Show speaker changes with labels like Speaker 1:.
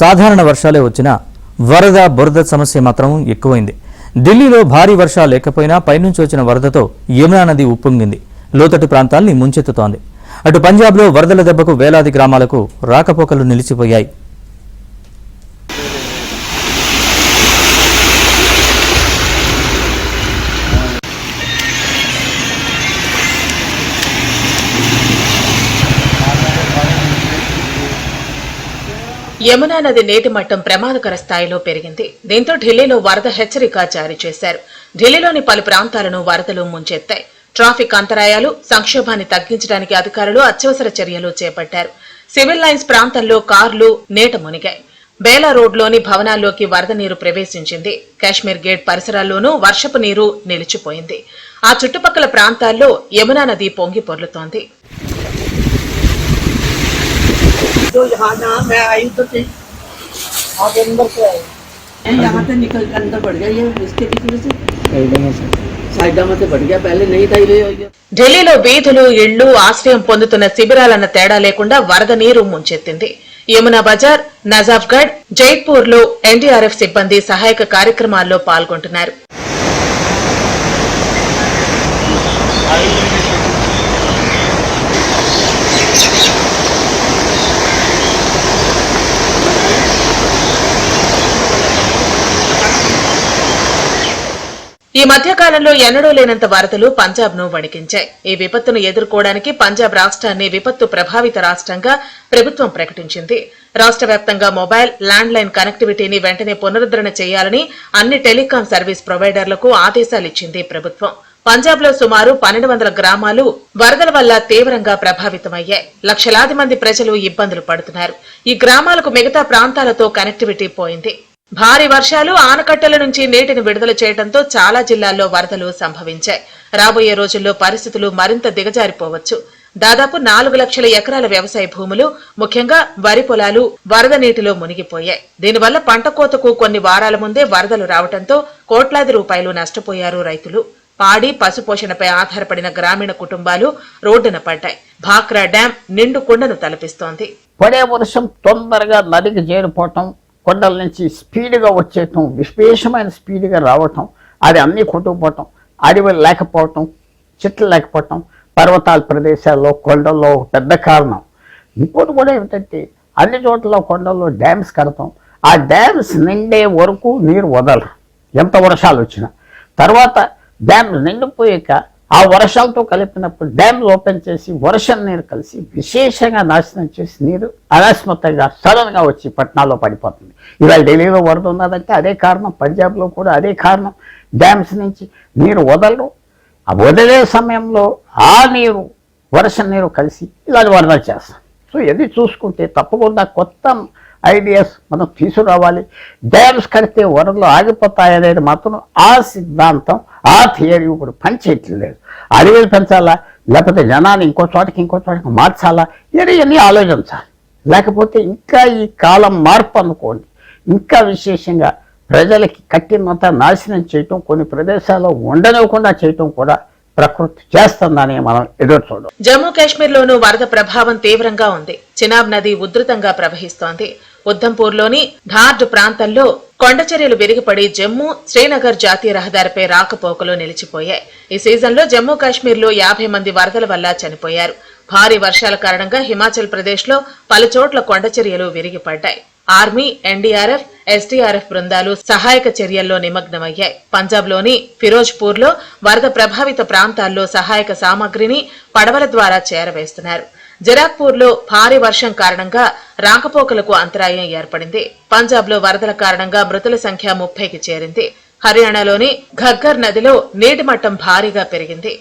Speaker 1: సాధారణ వర్షాలే వచ్చినా వరద బురద సమస్య మాత్రం ఎక్కువైంది. ఢిల్లీలో భారీ వర్షాలు లేకపోయినా పైనుంచి వచ్చిన వరదతో యమునా నది ఉప్పొంగింది. లోతట్టు ప్రాంతాల్ని ముంచెత్తుతోంది. అటు పంజాబ్లో వరదల దెబ్బకు వేలాది గ్రామాలకు రాకపోకలు నిలిచిపోయాయి.
Speaker 2: యమునా నది నీటి మట్టం ప్రమాదకర స్థాయిలో పెరిగింది. దీంతో ఢిల్లీలో వరద హెచ్చరిక జారీ చేశారు. ఢిల్లీలోని పలు ప్రాంతాలను వరదలు ముంచెత్తాయి. ట్రాఫిక్ అంతరాయాలు, సంక్షోభాన్ని తగ్గించడానికి అధికారులు అత్యవసర చర్యలు చేపట్టారు. సివిల్ లైన్స్ ప్రాంతంలో కార్లు నీట మునిగాయి. బేలా రోడ్లోని భవనాల్లోకి వరద నీరు ప్రవేశించింది. కాశ్మీర్ గేట్ పరిసరాల్లోనూ వర్షపు నీరు నిలిచిపోయింది. ఆ చుట్టుపక్కల ప్రాంతాల్లో యమునా నది పొంగి పొర్లుతోంది.
Speaker 3: जो यहाँ ना मैं आई तो थी आप अंदर से आए यहाँ से निकल के अंदर बढ़ गया ये इसके पीछे से साइड में से बढ़ गया पहले नहीं था ये
Speaker 2: ఢిల్లీలో వీధులు ఇళ్లు ఆశ్రయం పొందుతున్న శిబిరాలన్న తేడా లేకుండా వరద నీరు ముంచెత్తింది. యమునా బజార్, నజాఫ్గఢ్, జైపూర్ లో ఎన్డీఆర్ఎఫ్ సిబ్బంది సహాయక కార్యక్రమాల్లో పాల్గొంటున్నారు. ఈ మధ్యకాలంలో ఎన్నడూ లేనంత వరదలు పంజాబ్ ను వణికించాయి. ఈ విపత్తును ఎదుర్కోవడానికి పంజాబ్ రాష్ట్రాన్ని విపత్తు ప్రభావిత రాష్ట్రంగా ప్రభుత్వం ప్రకటించింది. రాష్ట్ర వ్యాప్తంగా మొబైల్, ల్యాండ్ లైన్ కనెక్టివిటీని వెంటనే పునరుద్దరణ చేయాలని అన్ని టెలికాం సర్వీస్ ప్రొవైడర్లకు ఆదేశాలిచ్చింది ప్రభుత్వం. పంజాబ్ లో సుమారు 1200 గ్రామాలు వరదల వల్ల తీవ్రంగా ప్రభావితమయ్యాయి. లక్షలాది మంది ప్రజలు ఇబ్బందులు పడుతున్నారు. ఈ గ్రామాలకు మిగతా ప్రాంతాలతో కనెక్టివిటీ పోయింది. భారీ వర్షాలు, ఆనకట్టల నుంచి నీటిని విడుదల చేయడంతో చాలా జిల్లాల్లో వరదలు సంభవించాయి. రాబోయే రోజుల్లో పరిస్థితులు మరింత దిగజారిపోవచ్చు. దాదాపు 4 లక్షల ఎకరాల వ్యవసాయ భూములు, ముఖ్యంగా వరి పొలాలు వరద నీటిలో మునిగిపోయాయి. దీనివల్ల పంట కోతకు కొన్ని వారాల ముందే వరదలు రావడంతో కోట్లాది రూపాయలు నష్టపోయారు రైతులు. పాడి, పశుపోషణపై ఆధారపడిన గ్రామీణ కుటుంబాలు రోడ్డున పడ్డాయి. భాక్రా డ్యాం నిండు కుండను తలపిస్తోంది.
Speaker 4: పడే వర్షం తొందరగా నదికి చేరిపోవటం, కొండల నుంచి స్పీడ్గా వచ్చేయటం, విశేషమైన స్పీడ్గా రావటం, అది అన్నీ కొట్టుకుపోవటం, అడవులు లేకపోవటం, చెట్లు లేకపోవటం, పర్వతాల ప్రదేశాల్లో కొండల్లో పెద్ద కారణం. ఇంకోటి కూడా ఏమిటంటే అన్ని చోట్ల కొండల్లో డ్యామ్స్ కడతాం. ఆ డ్యామ్స్ నిండే వరకు నీరు వదలరు ఎంత వర్షాలు వచ్చినా. తర్వాత డ్యామ్స్ నిండిపోయాక ఆ వర్షాలతో కలిపినప్పుడు డ్యామ్లు ఓపెన్ చేసి వర్షం నీరు కలిసి విశేషంగా నాశనం చేసి నీరు అకస్మాత్తుగా సడన్గా వచ్చి పట్టణాల్లో పడిపోతుంది. ఇవాళ ఢిల్లీలో వరద ఉన్నదంటే అదే కారణం, పంజాబ్లో కూడా అదే కారణం. డ్యామ్స్ నుంచి నీరు వదలరు. ఆ వదిలే సమయంలో ఆ నీరు వర్షం నీరు కలిసి ఇలాంటి వరదలు చేస్తాం. సో ఇది చూసుకుంటే తప్పకుండా కొత్త ఐడియాస్ మనం తీసుకురావాలి. డ్యామ్స్ కడితే వరదలు ఆగిపోతాయనేది మాత్రం ఆ సిద్ధాంతం, ఆ థియరీ ఇప్పుడు పనిచేయట్లేదు. అడవులు పెంచాలా, లేకపోతే జనాన్ని ఇంకో చోటకి మార్చాలా, ఇవన్నీ ఆలోచించాలి. లేకపోతే ఇంకా ఈ కాలం మార్పు అనుకోండి, ఇంకా విశేషంగా ప్రజలకి కట్టినంత నాశనం చేయటం, కొన్ని ప్రదేశాల్లో ఉండనివ్వకుండా చేయటం కూడా ప్రకృతి చేస్తుందని మనం ఎదురు చూడడం.
Speaker 2: జమ్మూ కాశ్మీర్ లోనూ వరద ప్రభావం తీవ్రంగా ఉంది. చినాబ్ నది ఉధృతంగా ప్రవహిస్తోంది. ఉద్ధంపూర్లోని ధార్డ్ ప్రాంతంలో కొండచర్యలు విరిగిపడి జమ్మూ శ్రీనగర్ జాతీయ రహదారిపై రాకపోకలు నిలిచిపోయాయి. ఈ సీజన్లో జమ్మూ కాశ్మీర్లో 50 మంది వరదల వల్ల చనిపోయారు. భారీ వర్షాల కారణంగా హిమాచల్ ప్రదేశ్లో పలుచోట్ల కొండచర్యలు విరిగిపడ్డాయి. ఆర్మీ, ఎన్డీఆర్ఎఫ్, ఎస్డీఆర్ఎఫ్ బృందాలు సహాయక చర్యల్లో నిమగ్నమయ్యాయి. పంజాబ్లోని ఫిరోజ్పూర్లో వరద ప్రభావిత ప్రాంతాల్లో సహాయక సామగ్రిని పడవల ద్వారా చేరవేస్తున్నారు. జరాక్పూర్లో భారీ వర్షం కారణంగా రాకపోకలకు అంతరాయం ఏర్పడింది. పంజాబ్లో వరదల కారణంగా మృతుల సంఖ్య 30కి చేరింది. హర్యానాలోని ఘగ్గర్ నదిలో నీటి మట్టం భారీగా పెరిగింది.